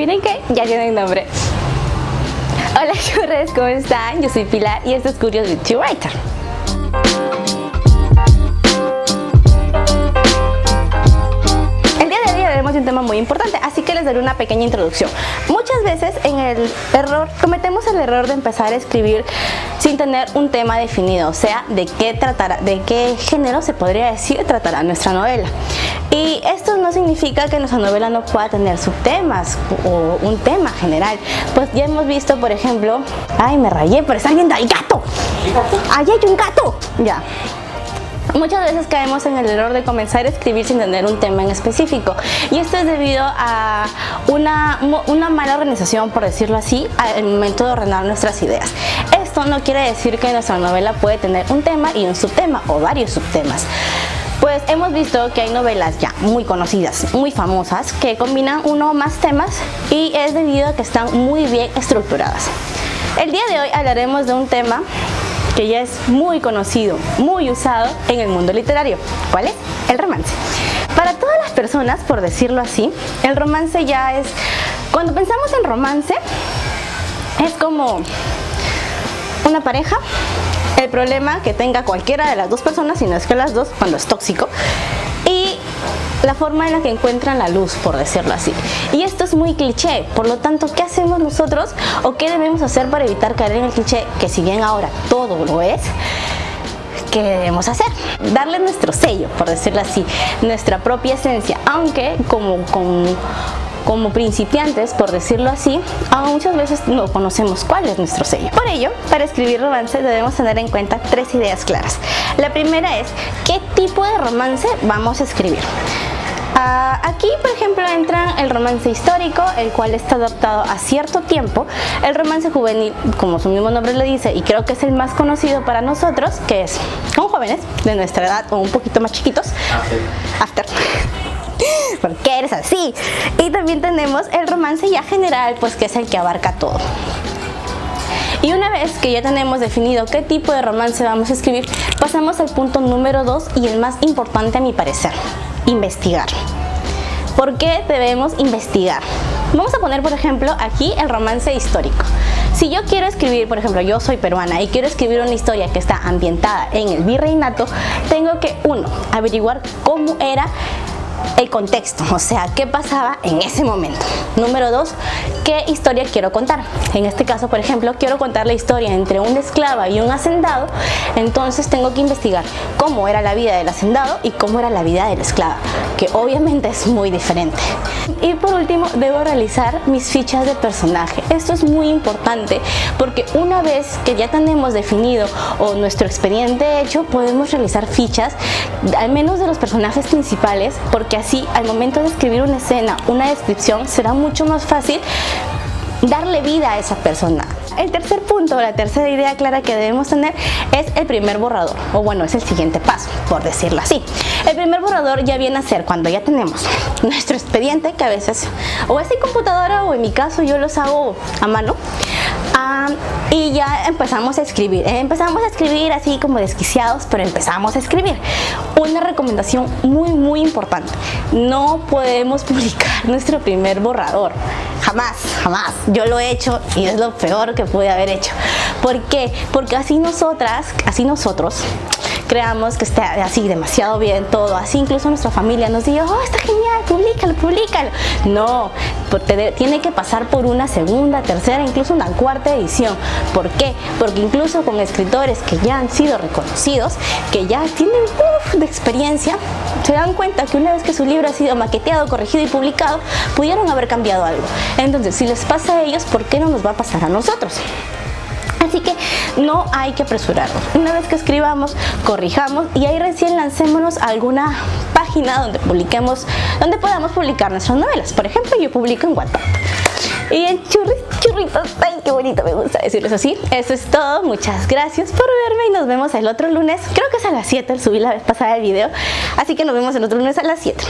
adivinen qué, ya tienen nombre. Hola churres, ¿cómo están? Yo soy Pilar y esto es Curiosity Writer. El día de hoy hablaremos de un tema muy importante, así que les daré una pequeña introducción. Muchas veces cometemos el error de empezar a escribir sin tener un tema definido, o sea, de qué género se podría decir tratará nuestra novela. Y esto no significa que nuestra novela no pueda tener subtemas o un tema general. Pues ya hemos visto, por ejemplo, ay, me rayé, pero está viendo al gato. ¡Ahí hay un gato! Ya. Muchas veces caemos en el error de comenzar a escribir sin tener un tema en específico, y esto es debido a una mala organización, por decirlo así, al momento de ordenar nuestras ideas. Esto no quiere decir que nuestra novela puede tener un tema y un subtema o varios subtemas. Pues hemos visto que hay novelas ya muy conocidas, muy famosas, que combinan uno o más temas, y es debido a que están muy bien estructuradas. El día de hoy hablaremos de un tema que ya es muy conocido, muy usado en el mundo literario. ¿Cuál es? El romance. Para todas las personas, por decirlo así, el romance ya es... Cuando pensamos en romance, es como una pareja, el problema que tenga cualquiera de las dos personas, si no es que las dos, cuando es tóxico, y la forma en la que encuentran la luz, por decirlo así. Y esto es muy cliché, por lo tanto, ¿qué hacemos nosotros o qué debemos hacer para evitar caer en el cliché? Que si bien ahora todo lo es, ¿qué debemos hacer? Darle nuestro sello, por decirlo así, nuestra propia esencia, aunque como principiantes, por decirlo así, muchas veces no conocemos cuál es nuestro sello. Por ello, para escribir romance debemos tener en cuenta tres ideas claras. La primera es, ¿qué tipo de romance vamos a escribir? Aquí, por ejemplo, entran el romance histórico, el cual está adaptado a cierto tiempo, el romance juvenil, como su mismo nombre le dice, y creo que es el más conocido para nosotros, que es con jóvenes de nuestra edad o un poquito más chiquitos. After. ¿Por qué eres así? Y también tenemos el romance ya general, pues que es el que abarca todo. Y una vez que ya tenemos definido qué tipo de romance vamos a escribir, pasamos al punto número 2 y el más importante a mi parecer: investigar. ¿Por qué debemos investigar? Vamos a poner, por ejemplo, aquí el romance histórico. Si yo quiero escribir, por ejemplo, yo soy peruana y quiero escribir una historia que está ambientada en el virreinato, tengo que, 1, averiguar cómo era el contexto, o sea, qué pasaba en ese momento. Número 2, qué historia quiero contar. En este caso, por ejemplo, quiero contar la historia entre una esclava y un hacendado, entonces tengo que investigar cómo era la vida del hacendado y cómo era la vida de la esclava, que obviamente es muy diferente. Y por último, debo realizar mis fichas de personaje. Esto es muy importante porque una vez que ya tenemos definido o nuestro expediente hecho, podemos realizar fichas, al menos de los personajes principales, porque así al momento de escribir una escena, una descripción, será mucho más fácil darle vida a esa persona. El tercer punto, la tercera idea clara que debemos tener es el primer borrador, o bueno, es el siguiente paso, por decirlo así. El primer borrador ya viene a ser cuando ya tenemos nuestro expediente, que a veces o es en computadora o en mi caso yo los hago a mano. Y ya empezamos a escribir. Empezamos a escribir así como desquiciados, pero empezamos a escribir. Una recomendación muy importante: no podemos publicar nuestro primer borrador. Jamás. Yo lo he hecho y es lo peor que pude haber hecho. ¿Por qué? Porque así nosotros creamos que está así demasiado bien todo, así incluso nuestra familia nos dice: oh, está genial, públicalo. No, tiene que pasar por una segunda, tercera, incluso una cuarta edición. ¿Por qué? Porque incluso con escritores que ya han sido reconocidos, que ya tienen de experiencia, se dan cuenta que una vez que su libro ha sido maqueteado, corregido y publicado, pudieron haber cambiado algo. Entonces, si les pasa a ellos, ¿por qué no nos va a pasar a nosotros? Así que no hay que apresurarnos. Una vez que escribamos, corrijamos y ahí recién lancémonos a alguna página donde podamos publicar nuestras novelas. Por ejemplo, yo publico en Wattpad. Y en churritos, ay, qué bonito, me gusta decirles así. Eso es todo, muchas gracias por verme y nos vemos el otro lunes. Creo que es a las 7, subí la vez pasada el video, así que nos vemos el otro lunes a las 7.